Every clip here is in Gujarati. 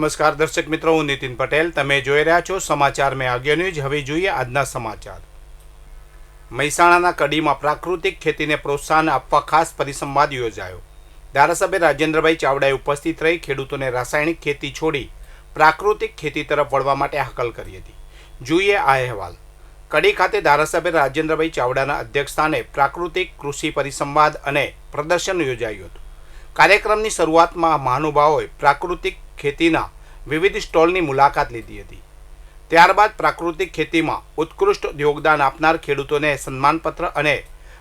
નમસ્કાર દર્શક મિત્રો, હું નીતિન પટેલ. તમે જોઈ રહ્યા છો સમાચાર મેં આગળ ન્યૂઝ. હવે જોઈએ આજના સમાચાર. મહેસાણાના કડીમાં પ્રાકૃતિક ખેતીને પ્રોત્સાહન આપવા ખાસ પરિસંવાદ યોજાયો. ધારાસભ્ય રાજેન્દ્રભાઈ ચાવડાએ ઉપસ્થિત રહી ખેડૂતોને રાસાયણિક ખેતી છોડી પ્રાકૃતિક ખેતી તરફ વળવા માટે હાકલ કરી હતી. જોઈએ આ અહેવાલ. કડી ખાતે ધારાસભ્ય રાજેન્દ્રભાઈ ચાવડાના અધ્યક્ષસ્થાને પ્રાકૃતિક કૃષિ પરિસંવાદ અને પ્રદર્શન યોજાયું હતું. કાર્યક્રમની શરૂઆતમાં મહાનુભાવોએ પ્રાકૃતિક ખેતીના વિવિધ સ્ટોલની મુલાકાત લીધી હતી. ત્યારબાદ પ્રાકૃતિક ખેતીમાં ઉત્કૃષ્ટ યોગદાન આપનાર ખેડૂતોને સન્માનપત્ર અને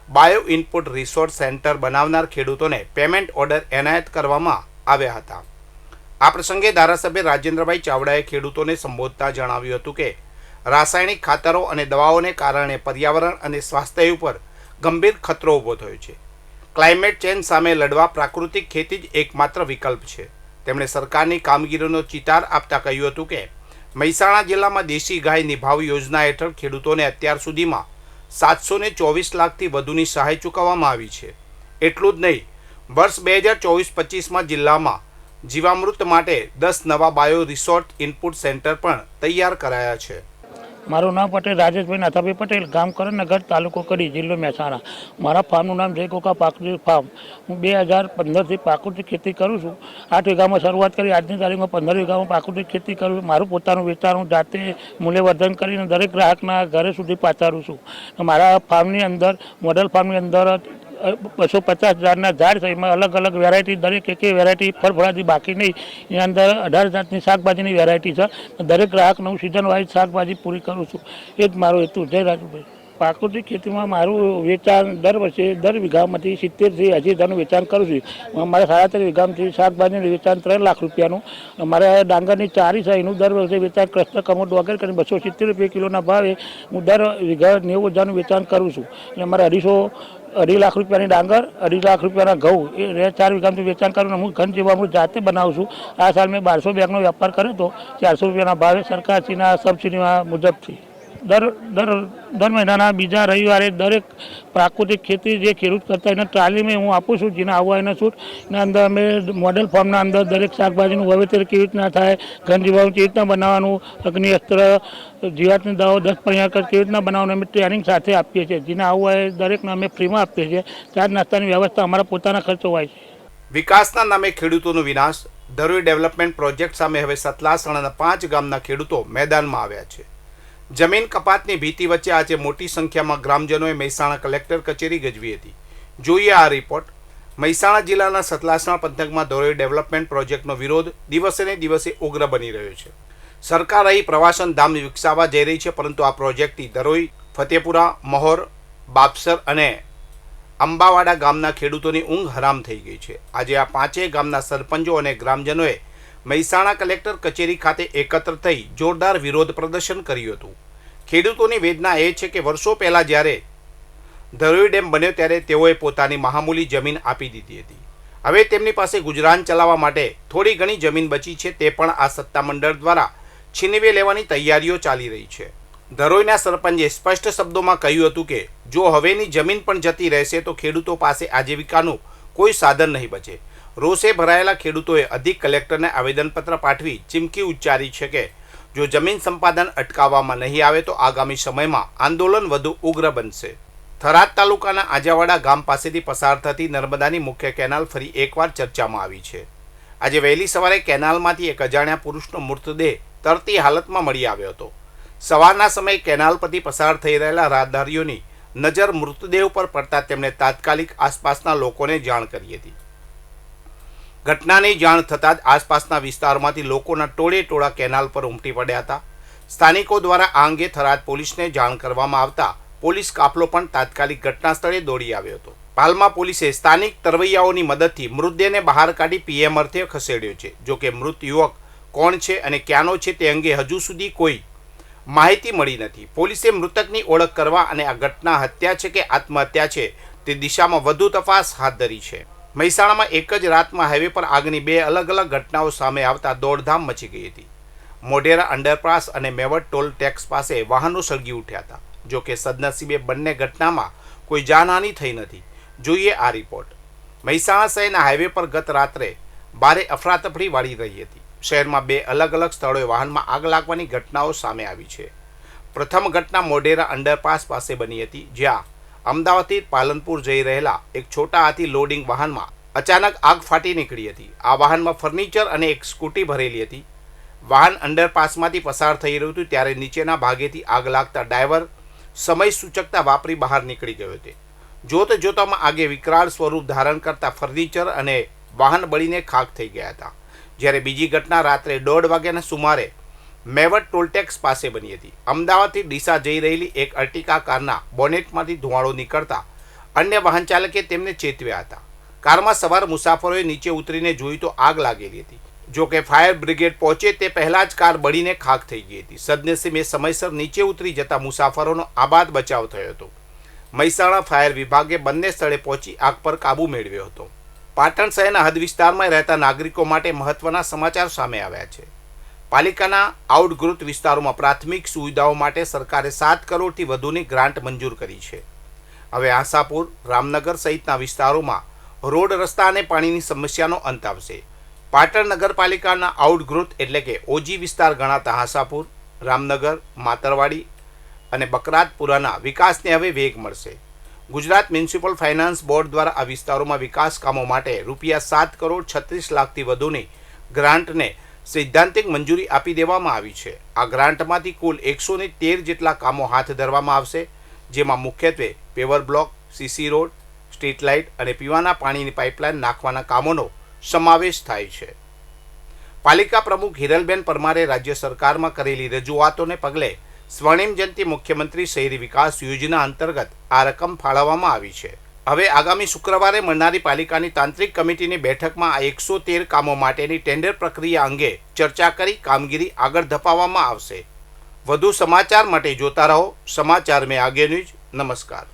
બાયો ઇનપુટ રિસોર્સ સેન્ટર બનાવનાર ખેડૂતોને પેમેન્ટ ઓર્ડર એનાયત કરવામાં આવ્યા હતા. આ પ્રસંગે ધારાસભ્ય રાજેન્દ્રભાઈ ચાવડાએ ખેડૂતોને સંબોધતા જણાવ્યું હતું કે રાસાયણિક ખાતરો અને દવાઓને કારણે પર્યાવરણ અને સ્વાસ્થ્ય ઉપર ગંભીર ખતરો ઊભો થયો છે. ક્લાઇમેટ ચેન્જ સામે લડવા પ્રાકૃતિક ખેતી જ એકમાત્ર વિકલ્પ છે. તેમણે સરકારની કામગીરીનો ચિતાર આપતા કહ્યું હતું કે મહેસાણા જિલ્લામાં દેશી ગાય નિભાવ યોજના હેઠળ ખેડૂતોને અત્યાર સુધીમાં 724 લાખથી વધુની સહાય ચૂકવવામાં આવી છે. એટલું જ નહીં, વર્ષ 2024-25માં જિલ્લામાં જીવામૃત માટે 10 નવા બાયો રિસોર્ટ ઇનપુટ સેન્ટર પણ તૈયાર કરાયા છે. મારું નામ પટેલ રાજેશભાઈ નાથાભાઈ પટેલ, ગામ કરણનગર, તાલુકો કડી, જિલ્લો મહેસાણા. મારા ફાર્મનું નામ જય કોકા પ્રાકૃતિક ફાર્મ. હું 2015થી પ્રાકૃતિક ખેતી કરું છું. 8 વીઘામાં શરૂઆત કરી, આજની તારીખમાં 15 વીઘામાં પ્રાકૃતિક ખેતી કરું છું. મારું પોતાનું વેચાણ હું જાતે મૂલ્યવર્ધન કરીને દરેક ગ્રાહકના ઘરે સુધી પહોંચાડું છું. મારા ફાર્મની અંદર, મોડલ ફાર્મની અંદર 250 ઝાડના ઝાડ છે. એમાં અલગ અલગ વેરાયટી, દરેક એક વેરાયટી ફળફળાથી બાકી નહીં. એની અંદર 18 જાતની શાકભાજીની વેરાયટી છે. દરેક ગ્રાહકને હું સિઝન વાઇઝ શાકભાજી પૂરી કરું છું. એ જ મારો હેતુ. જય રાજુભાઈ. પ્રાકૃતિક ખેતીમાં મારું વેચાણ દર વર્ષે દર વીઘામાંથી 70થી 80 હજારનું વેચાણ કરું છું. મારા 37 વીઘામાંથી શાકભાજીનું વેચાણ 3 લાખ રૂપિયાનું. મારે ડાંગરની ચારી છે, એનું દર વર્ષે વેચાણ ક્લસ્ટર કમોડ વગેરે કરીને 270 રૂપિયા કિલોના ભાવે હું દર વીઘા 90 હજારનું વેચાણ કરું છું. એટલે મારે 2.5 લાખ રૂપિયાની ડાંગર, 2.5 લાખ રૂપિયાના ઘઉં, એ 4 વીઘાનું વેચાણ કરું. હું ઘન જીવામૃત જાતે બનાવું છું. આ સાલ મેં 1200 બેગનો વેપાર કર્યો હતો, 400 રૂપિયાના ભાવે સરકારશ્રીના સબસિડીમાં મુજબથી. દર મહિનાના બીજા રવિવારે દરેક પ્રાકૃતિક ખેતી જે ખેડૂત કરતા એને તાલીમે હું આપું છું. જેને આવવા એના છૂટ એના અંદર અમે મોડેલ ફાર્મના અંદર દરેક શાકભાજીનું વાવેતર કેવી રીતના થાય, ઘન જીવામૃત કેવી રીતના બનાવવાનું, અગ્નિ અસ્ત્ર, જીવાતની દવાઓ 10 પરિણામ કેવી રીતના બનાવવાનું અમે ટ્રેનિંગ સાથે આપીએ છીએ. જેને આવવા એ દરેકને અમે ફ્રીમાં આપીએ છીએ. ચા નાસ્તાની વ્યવસ્થા અમારા પોતાના ખર્ચો હોય છે. વિકાસના નામે ખેડૂતોનો વિનાશ. ધરોઈ ડેવલપમેન્ટ પ્રોજેક્ટ સામે હવે સતલાસણાના 5 ગામના ખેડૂતો મેદાનમાં આવ્યા છે. જમીન કપાતની ભીતિ વચ્ચે આજે મોટી સંખ્યામાં ગ્રામજનોએ મહેસાણા કલેક્ટર કચેરી ગજવી હતી. જોઈએ આ રિપોર્ટ. મહેસાણા જિલ્લાના સતલાસણા પંથકમાં ધરોઈ ડેવલપમેન્ટ પ્રોજેક્ટનો વિરોધ દિવસે ને દિવસે ઉગ્ર બની રહ્યો છે. સરકાર અહીં પ્રવાસન ધામ વિકસાવવા જઈ રહી છે, પરંતુ આ પ્રોજેક્ટથી ધરોઈ, ફતેપુરા, મહોર, બાપસર અને અંબાવાડા ગામના ખેડૂતોની ઊંઘ હરામ થઈ ગઈ છે. આજે આ 5 ગામના સરપંચો અને ગ્રામજનોએ મહેસાણા કલેક્ટર કચેરી ખાતે એકત્ર થઈ જોરદાર વિરોધ પ્રદર્શન કર્યું હતું. ખેડૂતોની વેદના એ છે કે વર્ષો પહેલાં જ્યારે ધરોઈ ડેમ બન્યો ત્યારે તેઓએ પોતાની મહામૂલી જમીન આપી દીધી હતી. હવે તેમની પાસે ગુજરાન ચલાવવા માટે થોડી ઘણી જમીન બચી છે, તે પણ આ સત્તામંડળ દ્વારા છીનવી લેવાની તૈયારીઓ ચાલી રહી છે. ધરોઈના સરપંચે સ્પષ્ટ શબ્દોમાં કહ્યું હતું કે જો હવેની જમીન પણ જતી રહેશે તો ખેડૂતો પાસે આજીવિકાનું કોઈ સાધન નહીં બચે. રોષે ભરાયેલા ખેડૂતોએ અધિક કલેક્ટરને આવેદનપત્ર પાઠવી ચીમકી ઉચ્ચારી છે કે જો જમીન સંપાદન અટકાવવામાં નહીં આવે તો આગામી સમયમાં આંદોલન વધુ ઉગ્ર બનશે. થરાદ તાલુકાના આજાવાડા ગામ પાસેથી પસાર થતી નર્મદાની મુખ્ય કેનાલ ફરી એકવાર ચર્ચામાં આવી છે. આજે વહેલી સવારે કેનાલમાંથી એક અજાણ્યા પુરુષનો મૃતદેહ તરતી હાલતમાં મળી આવ્યો હતો. સવારના સમયે કેનાલ પરથી પસાર થઈ રહેલા રાહદારીઓની નજર મૃતદેહ ઉપર પડતા તેમણે તાત્કાલિક આસપાસના લોકોને જાણ કરી હતી. ઘટનાની જાણ થતાં જ આસપાસના વિસ્તારમાંથી લોકોના ટોળે કેનાલ પર ઉમટી પડ્યા હતા. સ્થાનિકો દ્વારા આ અંગે થરાદ પોલીસને જાણ કરવામાં આવતા પોલીસ કાફલો પણ તાત્કાલિક ઘટના સ્થળે દોડી આવ્યો હતો. હાલમાં પોલીસે સ્થાનિક તરવૈયાઓની મદદથી મૃતદેહને બહાર કાઢી પીએમ અર્થે ખસેડ્યો છે. જોકે મૃત યુવક કોણ છે અને ક્યાંનો છે તે અંગે હજુ સુધી કોઈ માહિતી મળી નથી. પોલીસે મૃતકની ઓળખ કરવા અને આ ઘટના હત્યા છે કે આત્મહત્યા છે તે દિશામાં વધુ તપાસ હાથ ધરી છે. મહેસાણામાં એક જ રાતમાં હાઈવે પર આગની 2 અલગ અલગ ઘટનાઓ સામે આવતા દોડધામ મચી ગઈ હતી. મોઢેરા અંડરપાસ અને મેવડ ટોલ ટેક્સ પાસે વાહનો સળગી ઉઠ્યા હતા. જોકે સદનસીબે બંને ઘટનામાં કોઈ જાનહાનિ થઈ નથી. જોઈએ આ રિપોર્ટ. મહેસાણા શહેરના હાઈવે પર ગત રાત્રે ભારે અફરાતફરી વાળી રહી હતી. શહેરમાં 2 અલગ અલગ સ્થળોએ વાહનમાં આગ લાગવાની ઘટનાઓ સામે આવી છે. પ્રથમ ઘટના મોઢેરા અંડરપાસ પાસે બની હતી, જ્યાં અમદાવાદથી પાલનપુર જઈ રહેલા એક છોટા હાથી લોડિંગ વાહનમાં અચાનક આગ ફાટી નીકળી હતી. આ વાહનમાં ફર્નિચર અને એક સ્કૂટી ભરેલી હતી. વાહન અંડરપાસમાંથી પસાર થઈ રહ્યું હતું ત્યારે નીચેના ભાગેથી આગ લાગતા ડ્રાઈવર સમય સૂચકતા વાપરી બહાર નીકળી ગયો હતો. જોતજોતામાં આગે વિકરાળ સ્વરૂપ ધારણ કરતા ફર્નિચર અને વાહન બળીને ખાખ થઈ ગયા હતા. જ્યારે બીજી ઘટના રાત્રે 1:30 વાગ્યાના સુમારે મેવટ ટોલટેક્સ પાસે બની હતી. અમદાવાદથી ડીસા જઈ રહેલી એક અર્ટિકા કારના બોનેટમાંથી ધુમાડો નીકળતા અન્ય વાહન ચાલકે તેમને ચેતવ્યા હતા. કારમાં સવાર મુસાફરોએ નીચે ઉતરીને જોયું તો આગ લાગેલી હતી. જો કે ફાયર બ્રિગેડ પહોંચે તે પહેલાં જ કાર બળીને ખાખ થઈ ગઈ હતી. સદનસીબે સમયસર નીચે ઉતરી જતા મુસાફરોનો આબાદ બચાવ થયો હતો. મહેસાણા ફાયર વિભાગે બંને સ્થળે પહોંચી આગ પર કાબૂ મેળવ્યો હતો. પાટણ શહેરના હદ વિસ્તારમાં રહેતા નાગરિકો માટે મહત્વના સમાચાર સામે આવ્યા છે. પાલિકાના આઉટગ્રોથ વિસ્તારોમાં પ્રાથમિક સુવિધાઓ માટે સરકારે 7 કરોડથી વધુની ગ્રાન્ટ મંજૂર કરી છે. હવે આશાપુર, રામનગર સહિતના વિસ્તારોમાં રોડ, રસ્તા અને પાણીની સમસ્યાનો અંત આવશે. પાટણ નગરપાલિકાના આઉટગ્રોથ એટલે કે ઓજી વિસ્તાર ગણાતા આશાપુર, રામનગર, માતરવાડી અને બકરાતપુરાના વિકાસને હવે વેગ મળશે. ગુજરાત મ્યુનિસિપલ ફાઇનાન્સ બોર્ડ દ્વારા આ વિસ્તારોમાં વિકાસ કામો માટે ₹7,36,00,000થી વધુની ગ્રાન્ટને સૈદ્ધાંતિક મંજૂરી આપી દેવામાં આવી છે. આ ગ્રાન્ટમાંથી કુલ 113 જેટલા કામો હાથ ધરવામાં આવશે, જેમાં મુખ્યત્વે paver block, CC road, street light અને પીવાના પાણીની પાઇપલાઇન નાખવાના કામોનો સમાવેશ થાય છે. પાલિકા પ્રમુખ હિરલબેન પરમારે રાજ્ય સરકારમાં કરેલી રજૂઆતોને પગલે સ્વર્ણિમ જયંતિ મુખ્યમંત્રી શહેરી વિકાસ યોજના અંતર્ગત આ રકમ ફાળવવામાં આવી છે. હવે આગામી શુક્રવારે મળનારી પાલિકાની તાંત્રિક કમિટીની બેઠકમાં આ 113 કામો માટેની ટેન્ડર પ્રક્રિયા અંગે ચર્ચા કરી કામગીરી આગળ ધપાવવામાં આવશે. વધુ સમાચાર માટે જોતા રહો સમાચાર મેં આગે ન્યૂઝ. નમસ્કાર.